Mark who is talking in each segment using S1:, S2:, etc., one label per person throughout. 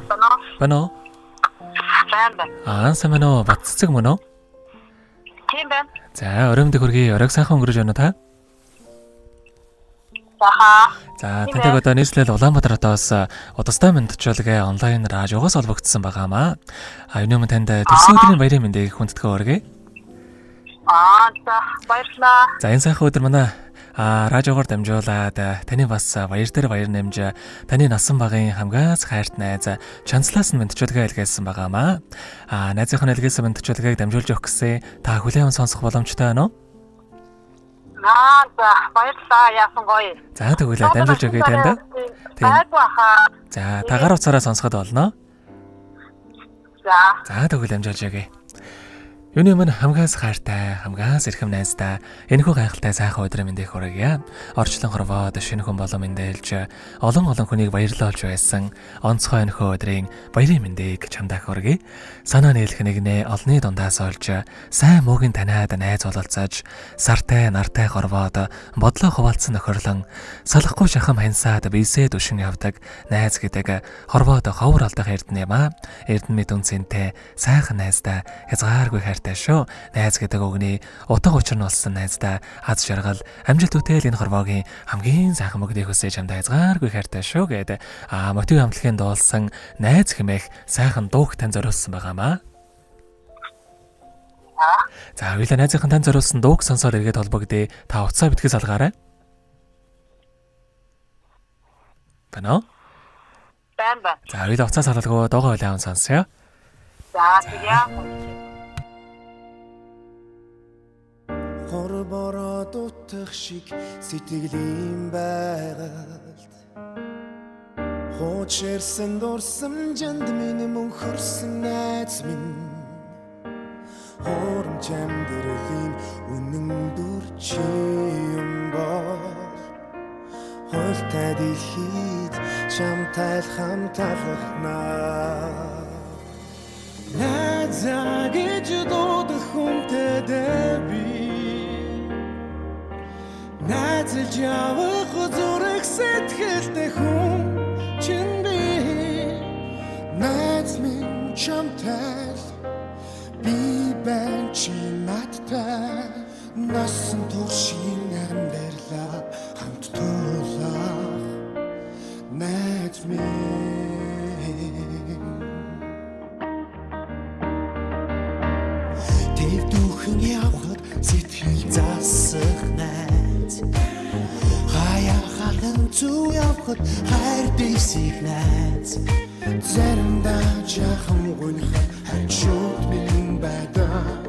S1: Бано. Сайн байна уу? Баццэг мөн үү?
S2: Тийм байна.
S1: За, өрөөмдөх хүргэе. Оройг сайхан өнгөрөж байна уу та? За, таныг одоо нийслэл Улаанбаатар хотоос удастай мэдчилгээ онлайн радиогоос олбогдсон байгаамаа. Юуны өмнө танд төрсөн өдрийн баярын мэндийг хүндэтгэн өргөе.
S2: За, баярлалаа.
S1: За, энэ сайхан өдөр манай радиогоор дамжуулаад таны бас баяр дээр баяр нэмж таны насан багын хамгаас хайрт найз Чанслаас нь мэдчилгээ илгээсэн байгаамаа. Найзынхаа илгээсэн мэдчилгээг дамжуулж өгөх гэсэн та хүлээн сонсох боломжтой байна уу?
S2: За, баярлалаа. Яасан гоё.
S1: За, тэгвэл дамжуулж өгье танд. За, тагаар уцаараа сонсоход болно. За, тэгвэл дамжуулж өгье. Юуны өмнө хамгаас хайртай, хамгаас эрхэм найзтай, энэхүү гайхалтай сайхан өдрийн мэндийг хүргье. Орчлон хорвоод шинэ хүн болон мэндэлж олон хүнийг баярлуулж байсан онцгой энэхүү өдрийн баярын мэндийг чамдаа хүргье. Санаа нийлэх нэгнээ олны дундаас олж, сайн муугийн таниад найз бололцож, сартай, нартай хорвоод бодлоо хуваалцсан нөхөрлөн, салахгүй шахам хансаад бийсээ түшин явдаг найз гэдэг хорвоод ховор алдах эрдэнэ юм аа. Эрдэнэ дүнцэнтэй, сайхан найзтай, хязгааргүй хайртай шүү. Найз гэдэг үгний утга учир нь болсон найздаа аз жаргал, амжилт үтэл энэ хорвоогийн хамгийн сайхан мөгдийг хүсэж чамдаа хязгааргүй хайртай шүү гэдэг мотив амтлагын дуулсан найз хэмээх сайхан дууг тань зориулсан байгаамаа. За, хоёулаа найзынхан тань зориулсан дууг сонсоод эргээд холбогдъё. Та уцаа битгий салгаарай. Бано?
S2: Байна.
S1: За, хоёулаа уцаа салгалгүй дуугаа хүлээн сонсъё.
S2: За, тэгээ.
S3: Хорбороо дутах шиг сэтгэлийн байгальд Хоочэрсэн дурсамжинд минь мөнхөрсөн найз минь Хоромч амьдралын үнэн дүр чи юм бол Хоолтой дэлхийд чамтай хамталахнаа Найзаа гэж дуудах хүнтэй би Найзалж явах зүрх сэтгэлтэй хүн чин би Найз минь чамтай би байна чи надтай насан туршийн амьдралаа хамт туулах Найз минь Тэв дүүхэн явхад сэтгэл засах найз Хаяа халан зүү явхад хайр дэвсих найз Заримдаа жахан гунхад хачууд минь байдаг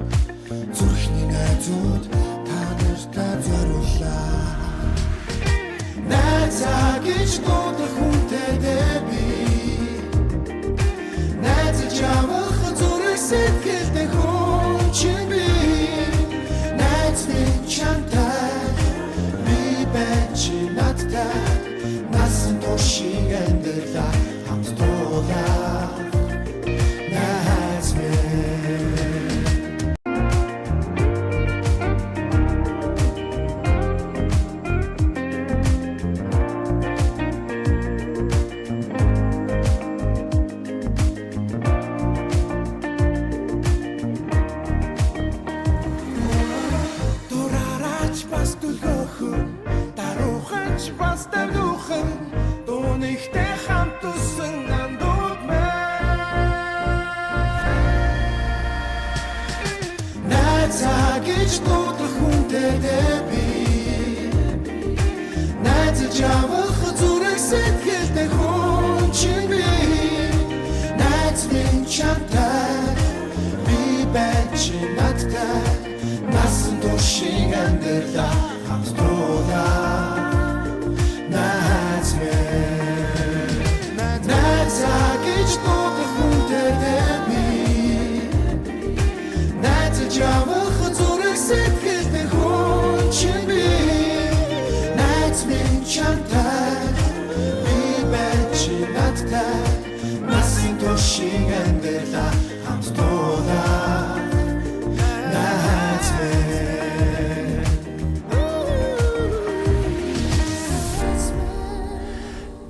S3: Зүрхний найзууд та нартай зориуллаа Найзаа гэж дуудах хүнтэй би Найзаж явах зүрх сэтгэлтэй хүн чинь би Найз минь чамтай би байна чи надтай насан туршийн амьдралаа хамт туулах Найз минь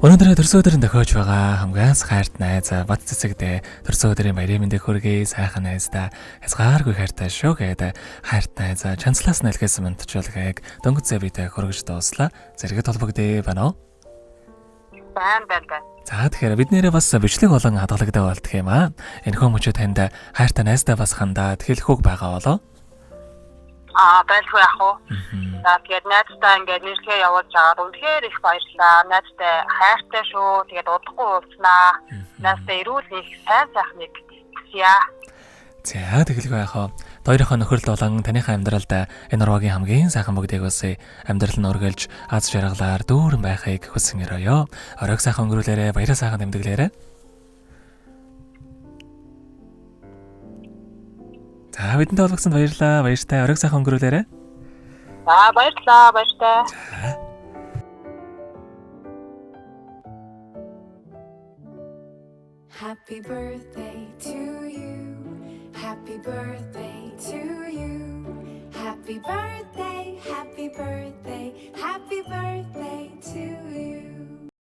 S1: Өнөөдөр төрсөн өдрийн тохиож байгаа хамгаас хайрт найз бат цэцэгдээ төрсөн өдрийн баярын мэндийг хүргэе сайхан найздаа хязгааргүй хайртай шүү гэдэг хайрт найз чанслаас нэлгээсэн мөнтжүүлгийг дөнгөцөө битэй хүргэж дууслаа. Зэрэгэд толбогдъё байна уу?
S2: Байна.
S1: За тэгэхээр бид нэрээ бас бичлэг болон хадгалагтай болдох юм аа. Энэхүү мөчөө танд хайртай найздаа бас хандаад хэлэхүүг байгаа болоо.
S2: Байлгүй яах вэ? За тэгээд найзтай ингээд нэрхээ явуулж байгаа үнэхээр их баярлалаа. Найзтай хайртай шүү. Тэгээд удахгүй уулзнаа. Найзтай эрүүл их сайн сайхныг хүсье.
S1: За тэгэлгүй яах вэ? Хоёрынхоо нөхөрлөл болон таныхаа амьдралд энэ урвагийн хамгийн сайхан бүгдийг үсэ амьдрал нь өргөлж аз жаргалаар дүүрэн байхыг хүсэн өрөөё. Оройг сайхан өнгөрүүлээрэ, баяраа сайхан тэмдэглээрэ. За бидэнтэй олгосонд баярлалаа. Баяртай оройг сайхан өнгөрүүлээрэ.
S2: За баярлалаа. Баяртай.
S4: Happy birthday to you. Happy birthday to you. Happy birthday, happy birthday.